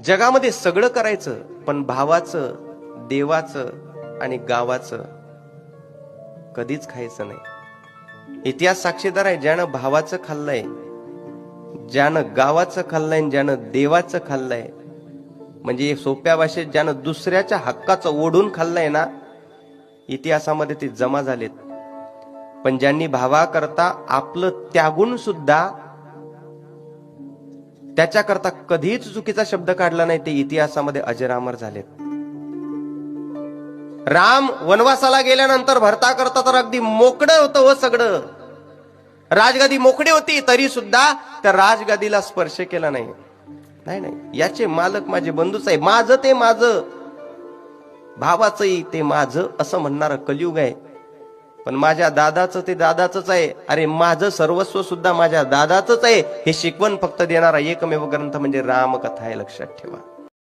जगामध्ये सगळं करायचं, पण भावाचं, देवाचं आणि गावाचं कधीच खायचं नाही. इतिहास साक्षीदार आहे. ज्यानं भावाचं खाल्लंय, ज्यानं गावाचं खाल्लंय, ज्यानं देवाचं खाल्लंय, म्हणजे सोप्या भाषेत ज्यानं दुसऱ्याच्या हक्काचं ओढून खाल्लंय ना, इतिहासामध्ये ते जमा झालेत. पण ज्यांनी भावाकरता आपलं त्यागून सुद्धा त्याच्याकरता कधीच चुकीचा शब्द काढला नाही, ते इतिहासामध्ये अजरामर झालेत. राम वनवासाला गेल्यानंतर भरता करता तर अगदी मोकळं होतं व सगळं, राजगादी मोकळी होती, तरी सुद्धा त्या राजगादीला स्पर्श केला नाही. नाही नाही, याचे मालक माझे बंधूच आहे, माझं ते माझं, भावाचंही ते माझं असं म्हणणारं कलियुग आहे. पण माझ्या दादाचं ते दादाचंच आहे. अरे माझं सर्वस्व सुद्धा माझ्या दादाचंच आहे, हे शिकवण फक्त देणारा एकमेव ग्रंथ म्हणजे रामकथा आहे, लक्षात ठेवा.